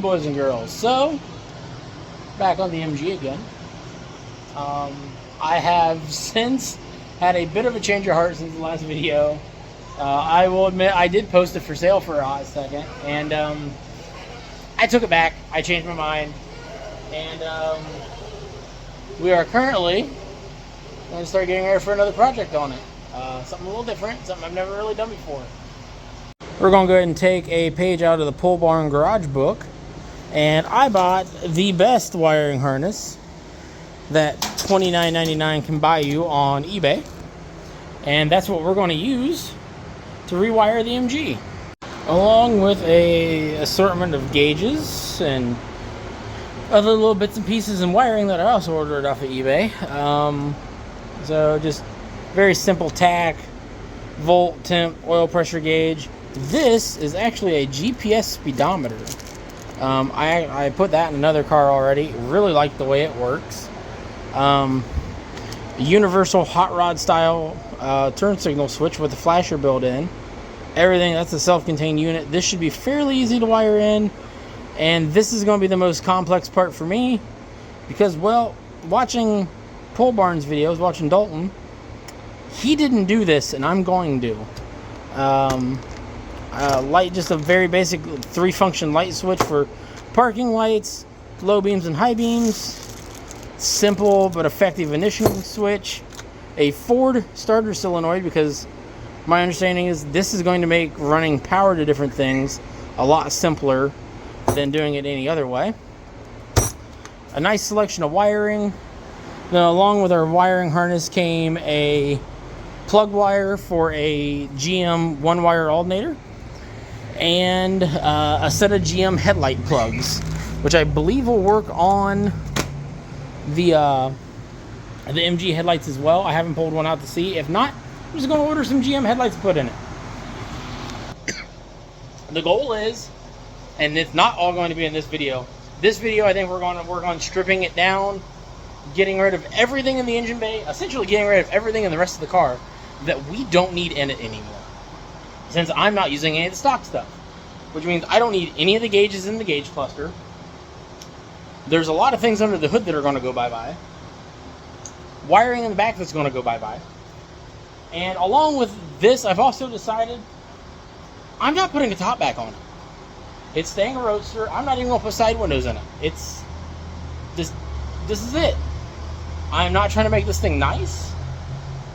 boys and girls. So, back on the MG again. I have since had a bit of a change of heart since the last video. I will admit I did post it for sale for a hot second, and I took it back. I changed my mind, and we are currently going to start getting ready for another project on it. Something a little different, something I've never really done before. We're going to go ahead and take a page out of the Pole Barn Garage book, and I bought the best wiring harness that $29.99 can buy you on eBay, and that's what we're going to use to rewire the MG, along with a assortment of gauges and other little bits and pieces and wiring that I also ordered off of eBay. So just very simple tack, volt, temp, oil pressure gauge. This is actually a GPS speedometer. I put that in another car already. Really like the way it works. Universal hot rod style turn signal switch with a flasher built in. Everything, that's a self-contained unit. This should be fairly easy to wire in, and this is going to be the most complex part for me because, well, watching Pole Barn's videos, watching Dalton, he didn't do this, and I'm going to. Light, just a very basic 3-function light switch for parking lights, low beams and high beams. Simple but effective ignition switch. A Ford starter solenoid, because my understanding is this is going to make running power to different things a lot simpler than doing it any other way. A nice selection of wiring. Then along with our wiring harness came a plug wire for a GM one-wire alternator, and a set of GM headlight plugs, which I believe will work on the MG headlights as well. I haven't pulled one out to see. If not, I'm just going to order some GM headlights to put in it. The goal is, and it's not all going to be in this video. This video, I think we're going to work on stripping it down, getting rid of everything in the engine bay, essentially getting rid of everything in the rest of the car that we don't need in it anymore, since I'm not using any of the stock stuff, which means I don't need any of the gauges in the gauge cluster. There's a lot of things under the hood that are going to go bye-bye. Wiring in the back that's going to go bye-bye. And along with this, I've also decided I'm not putting a top back on it. It's staying a roadster. I'm not even going to put side windows in it. It's this is it. I'm not trying to make this thing nice.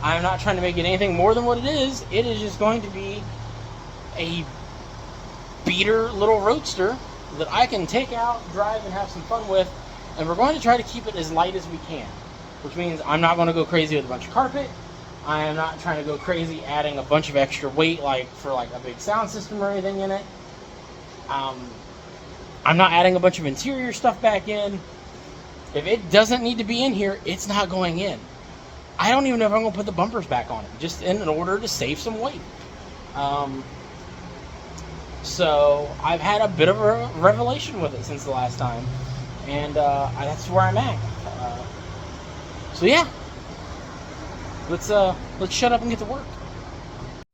I'm not trying to make it anything more than what it is. It is just going to be a beater little roadster that I can take out, drive, and have some fun with. And we're going to try to keep it as light as we can, which means I'm not going to go crazy with a bunch of carpet. I am not trying to go crazy adding a bunch of extra weight, like for like a big sound system or anything in it. I'm not adding a bunch of interior stuff back in. If it doesn't need to be in here, it's not going in. I don't even know if I'm going to put the bumpers back on it, just in order to save some weight. So I've had a bit of a revelation with it since the last time, and that's where I'm at. So yeah, let's shut up and get to work.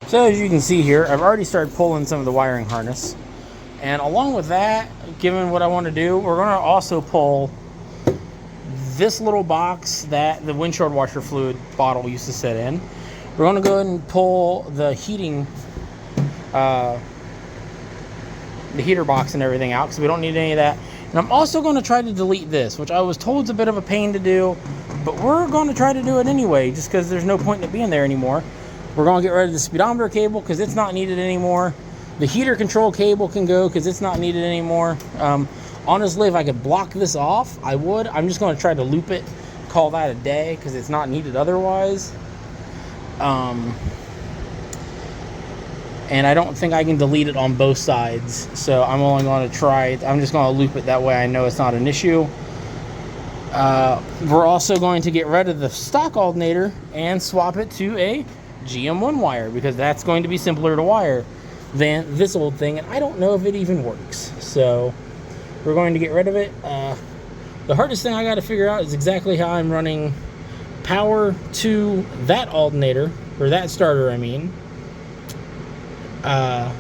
So as you can see here, I've already started pulling some of the wiring harness, and along with that, given what I want to do, we're going to also pull this little box that the windshield washer fluid bottle used to sit in. We're going to go ahead and pull the heating, the heater box and everything out, because we don't need any of that. And I'm also going to try to delete this, which I was told is a bit of a pain to do, but we're going to try to do it anyway, just because there's no point in it being there anymore. We're going to get rid of the speedometer cable because it's not needed anymore. The heater control cable can go because it's not needed anymore. Honestly, if I could block this off, I would. I'm just going to try to loop it, call that a day, because it's not needed otherwise. And I don't think I can delete it on both sides, so I'm only going to try. I'm just going to loop it, that way I know it's not an issue. We're also going to get rid of the stock alternator and swap it to a GM1 wire, because that's going to be simpler to wire than this old thing, and I don't know if it even works. So we're going to get rid of it. The hardest thing I got to figure out is exactly how I'm running power to that alternator, or that starter, I mean, and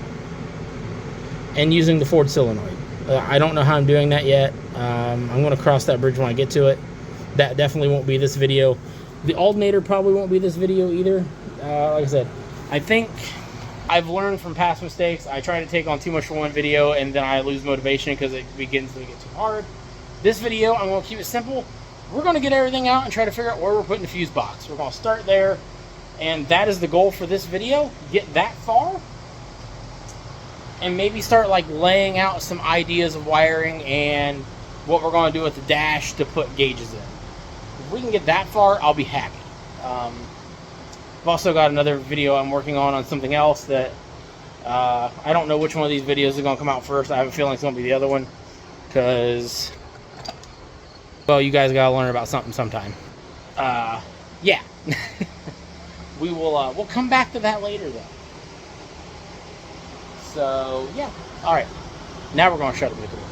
using the Ford solenoid. I don't know how I'm doing that yet. I'm going to cross that bridge when I get to it. That definitely won't be this video. The alternator probably won't be this video either. Like I said, I think I've learned from past mistakes. I try to take on too much for one video and then I lose motivation because it begins to get too hard. This video, I'm going to keep it simple. We're going to get everything out and try to figure out where we're putting the fuse box. We're going to start there, and that is the goal for this video. Get that far, and maybe start like laying out some ideas of wiring and what we're going to do with the dash to put gauges in. If we can get that far, I'll be happy. I've also got another video I'm working on something else that I don't know which one of these videos is going to come out first. I have a feeling it's going to be the other one because, well, you guys got to learn about something sometime. Yeah. We'll come back to that later, though. So, yeah. All right. Now we're going to shut it with the door.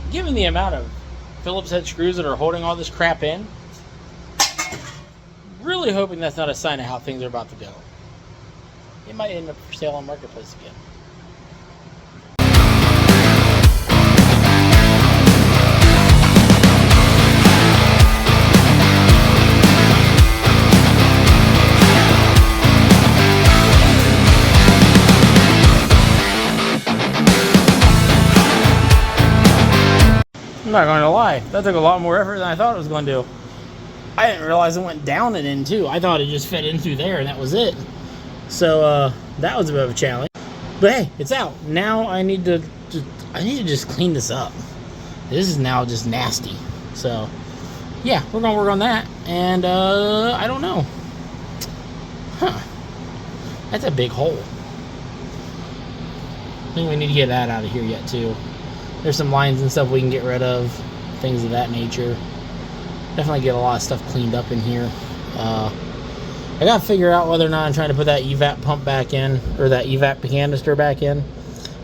Given the amount of Phillips head screws that are holding all this crap in, really hoping that's not a sign of how things are about to go. It might end up for sale on Marketplace again. I'm not going to lie, that took a lot more effort than I thought it was going to do. I didn't realize it went down and in too. I thought it just fed in through there and that was it. So that was a bit of a challenge. But hey, it's out. Now I need to just clean this up. This is now just nasty. So yeah, we're gonna work on that. And I don't know. Huh. That's a big hole. I think we need to get that out of here yet too. There's some lines and stuff we can get rid of, things of that nature. Definitely get a lot of stuff cleaned up in here. I gotta figure out whether or not I'm trying to put that evap pump back in, or that evap canister back in,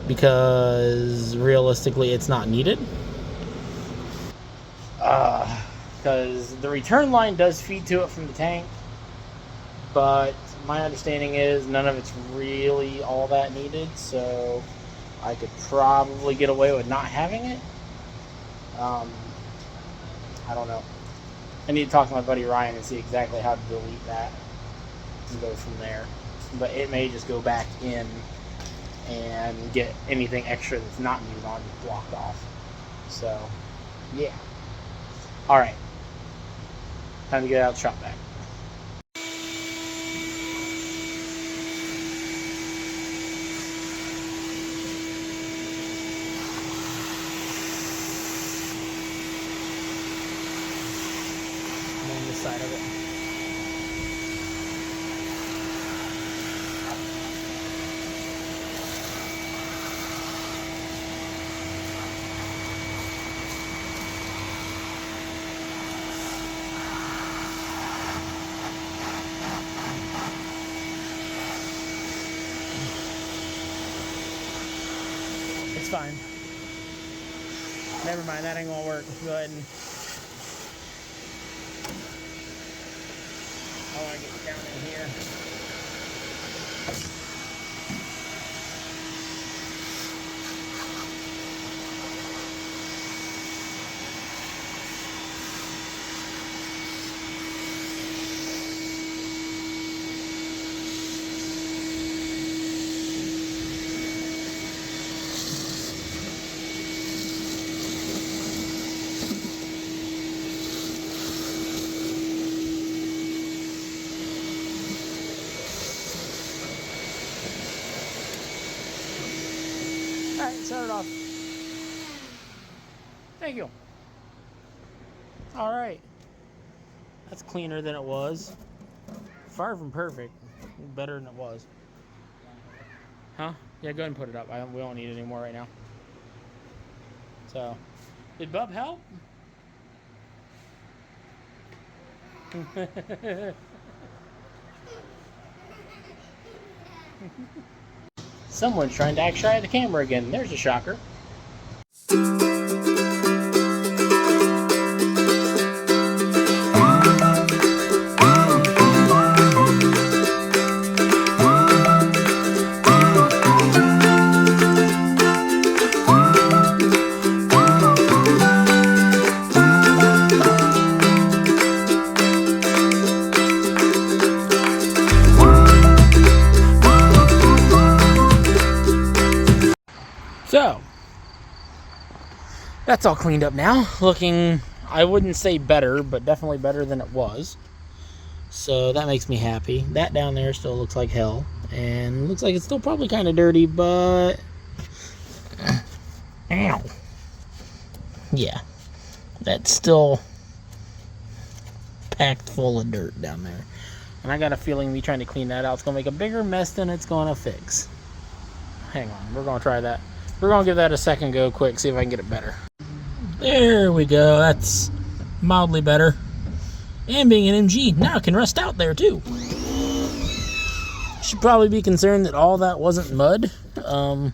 because realistically it's not needed. Because the return line does feed to it from the tank, but my understanding is none of it's really all that needed, so I could probably get away with not having it. I don't know. I need to talk to my buddy Ryan and see exactly how to delete that and go from there. But it may just go back in and get anything extra that's not needed on blocked off. So, yeah. Alright. Time to get out of the shop vac. Side of it. It's fine. Never mind, that ain't gonna work. Go ahead and I want to get down in here. Alright, shut it off. Thank you. Alright. That's cleaner than it was. Far from perfect. Better than it was. Huh? Yeah, go ahead and put it up. We don't need it anymore right now. So, did Bub help? Someone's trying to act shy of the camera again. There's a shocker. So, that's all cleaned up now. Looking, I wouldn't say better, but definitely better than it was. So that makes me happy. That down there still looks like hell. And looks like it's still probably kind of dirty, but... Ow. Yeah. That's still packed full of dirt down there. And I got a feeling me trying to clean that out is going to make a bigger mess than it's going to fix. Hang on, we're going to try that. We're going to give that a second go quick, see if I can get it better. There we go. That's mildly better. And being an MG, now it can rust out there too. Should probably be concerned that all that wasn't mud. Some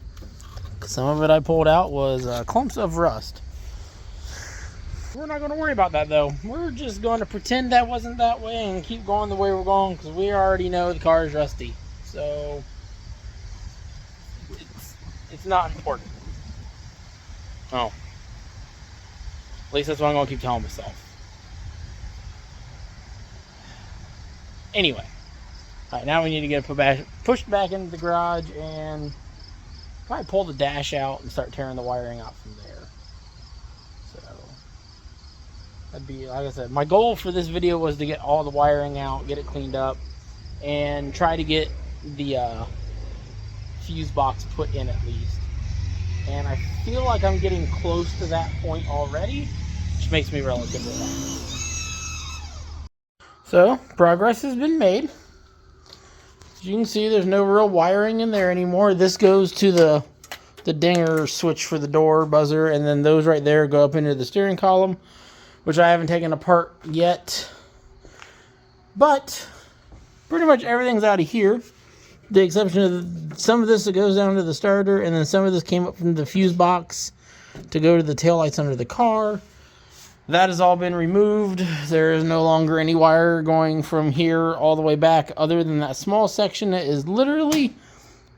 of it I pulled out was clumps of rust. We're not going to worry about that though. We're just going to pretend that wasn't that way and keep going the way we're going because we already know the car is rusty. So... It's not important. Oh. At least that's what I'm going to keep telling myself. Anyway. Alright, now we need to get it pushed back into the garage and probably pull the dash out and start tearing the wiring out from there. So, that'd be, like I said, my goal for this video was to get all the wiring out, get it cleaned up, and try to get the fuse box put in at least. And I feel like I'm getting close to that point already, which makes me relatively happy. So, progress has been made. As you can see, there's no real wiring in there anymore. This goes to the dinger switch for the door buzzer, and then those right there go up into the steering column, which I haven't taken apart yet. But pretty much everything's out of here. The exception of some of this that goes down to the starter, and then some of this came up from the fuse box to go to the taillights under the car. That has all been removed. There is no longer any wire going from here all the way back other than that small section that is literally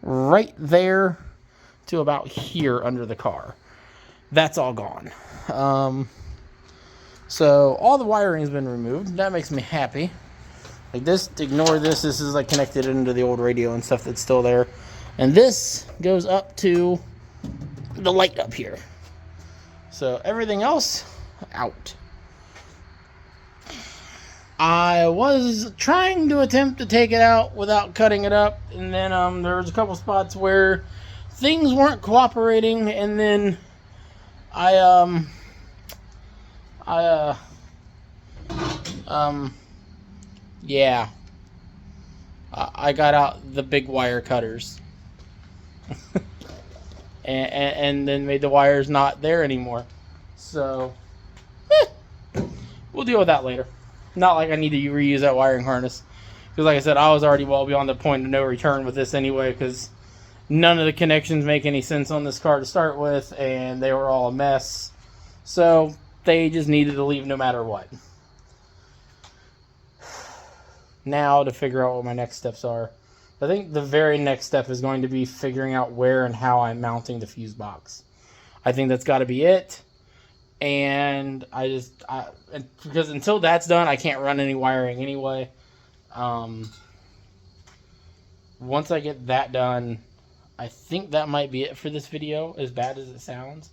right there to about here under the car. That's all gone. So all the wiring has been removed. That makes me happy. Like this, ignore this. This is like connected into the old radio and stuff that's still there. And this goes up to the light up here. So everything else, out. I was trying to attempt to take it out without cutting it up. And then there was a couple spots where things weren't cooperating. And then yeah, I got out the big wire cutters and then made the wires not there anymore. So, we'll deal with that later. Not like I need to reuse that wiring harness. Because like I said, I was already well beyond the point of no return with this anyway, because none of the connections make any sense on this car to start with, and they were all a mess. So, they just needed to leave no matter what. Now to figure out what my next steps are. I think the very next step is going to be figuring out where and how I'm mounting the fuse box. I think that's got to be it. And because until that's done, I can't run any wiring anyway. Once I get that done, I think that might be it for this video, as bad as it sounds.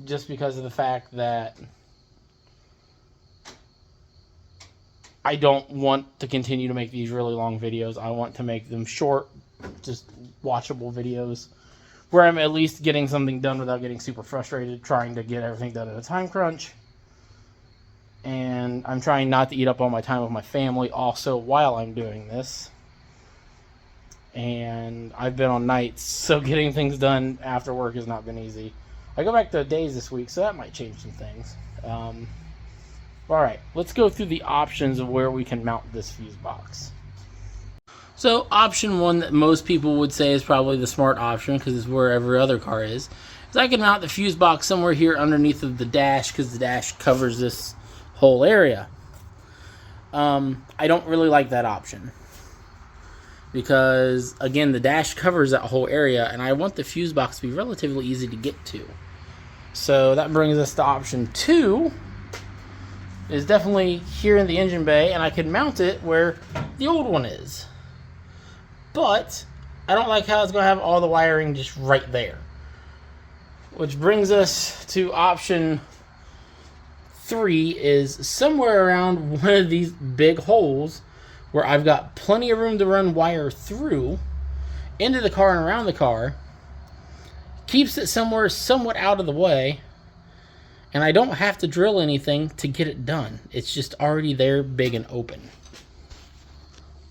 Just because of the fact that I don't want to continue to make these really long videos. I want to make them short, just watchable videos where I'm at least getting something done without getting super frustrated trying to get everything done in a time crunch. And I'm trying not to eat up all my time with my family also while I'm doing this. And I've been on nights, so getting things done after work has not been easy. I go back to days this week, so that might change some things. Well, Alright, let's go through the options of where we can mount this fuse box. So option one that most people would say is probably the smart option, because it's where every other car is I can mount the fuse box somewhere here underneath of the dash, because the dash covers this whole area. I don't really like that option, because again, the dash covers that whole area, and I want the fuse box to be relatively easy to get to. So that brings us to option two, is definitely here in the engine bay, and I can mount it where the old one is. But I don't like how it's going to have all the wiring just right there. Which brings us to option 3, is somewhere around one of these big holes where I've got plenty of room to run wire through into the car and around the car. Keeps it somewhere somewhat out of the way, and I don't have to drill anything to get it done. It's just already there, big and open.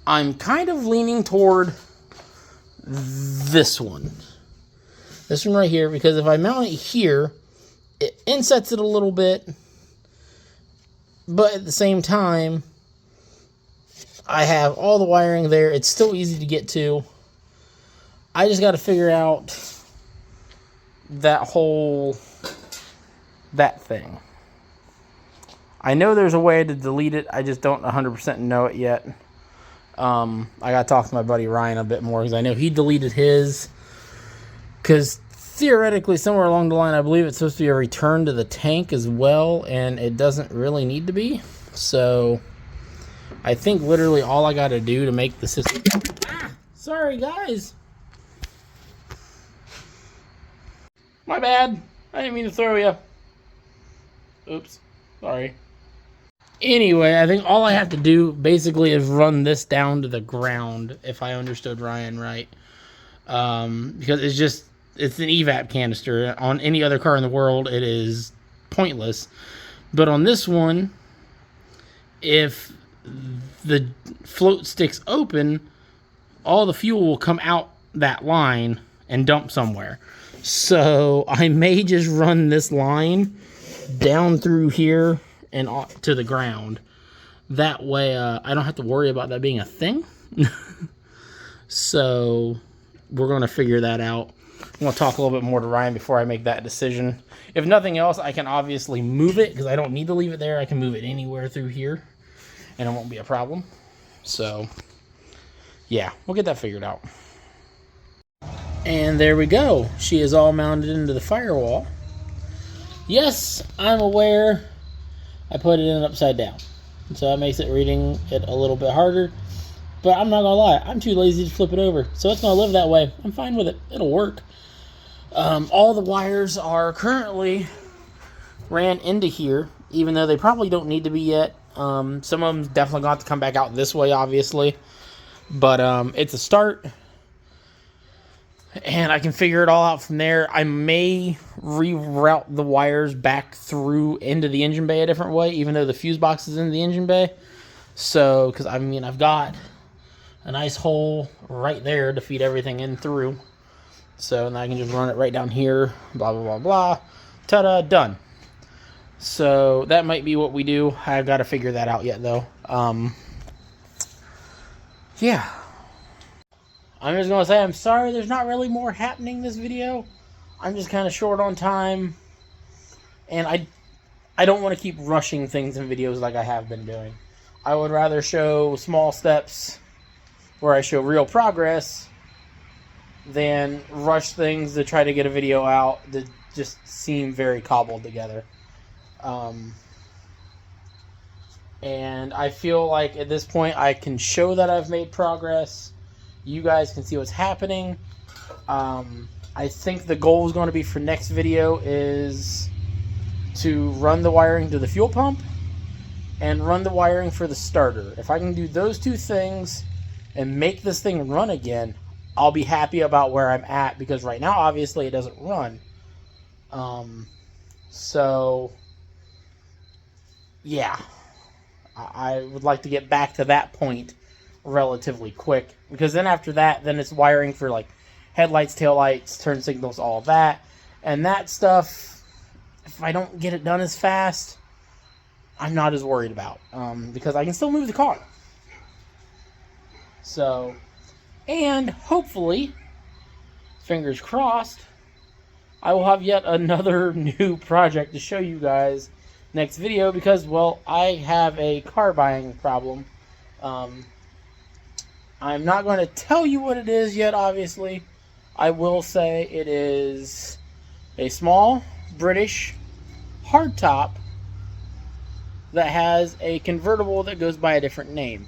I'm kind of leaning toward this one. This one right here, because if I mount it here, it insets it a little bit, but at the same time, I have all the wiring there. It's still easy to get to. I just got to figure out that thing. I know there's a way to delete it. I just don't 100% know it yet. I got to talk to my buddy Ryan a bit more, because I know he deleted his. Because theoretically, somewhere along the line, I believe it's supposed to be a return to the tank as well, and it doesn't really need to be. So I think literally all I got to do to make the system... Sorry, guys. My bad. I didn't mean to throw you. Oops. Sorry. Anyway, I think all I have to do basically is run this down to the ground, if I understood Ryan right. Because it's an evap canister. On any other car in the world, it is pointless. But on this one, if the float sticks open, all the fuel will come out that line and dump somewhere. So I may just run this line down through here and to the ground. That way I don't have to worry about that being a thing. So we're going to figure that out. I'm going to talk a little bit more to Ryan before I make that decision. If nothing else, I can obviously move it, because I don't need to leave it there. I can move it anywhere through here, and it won't be a problem. So yeah, we'll get that figured out. And there we go. She is all mounted into the firewall. Yes, I'm aware I put it in upside down, so that makes it reading it a little bit harder. But I'm not going to lie, I'm too lazy to flip it over, so it's going to live that way. I'm fine with it. It'll work. All the wires are currently ran into here, even though they probably don't need to be yet. Some of them definitely got to come back out this way, obviously. But it's a start, and I can figure it all out from there. I may reroute the wires back through into the engine bay a different way, even though the fuse box is in the engine bay. So, because I mean, I've got a nice hole right there to feed everything in through. So then I can just run it right down here, blah, blah, blah, blah. Ta-da, done. So that might be what we do. I've got to figure that out yet, though. Yeah. I'm just going to say I'm sorry there's not really more happening this video. I'm just kind of short on time. And I don't want to keep rushing things in videos like I have been doing. I would rather show small steps where I show real progress than rush things to try to get a video out that just seem very cobbled together. And I feel like at this point I can show that I've made progress. You guys can see what's happening. I think the goal is going to be for next video is to run the wiring to the fuel pump and run the wiring for the starter. If I can do those two things and make this thing run again, I'll be happy about where I'm at, because right now obviously it doesn't run. So yeah, I would like to get back to that point relatively quick, because then after that, then it's wiring for like headlights, taillights, turn signals, all that. And that stuff, if I don't get it done as fast, I'm not as worried about, because I can still move the car. So, and hopefully, fingers crossed, I will have yet another new project to show you guys next video, because, well, I have a car buying problem. I'm not going to tell you what it is yet, obviously. I will say it is a small British hardtop that has a convertible that goes by a different name.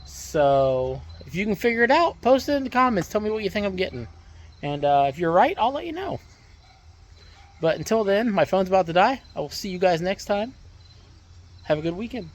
So, if you can figure it out, post it in the comments. Tell me what you think I'm getting. And if you're right, I'll let you know. But until then, my phone's about to die. I will see you guys next time. Have a good weekend.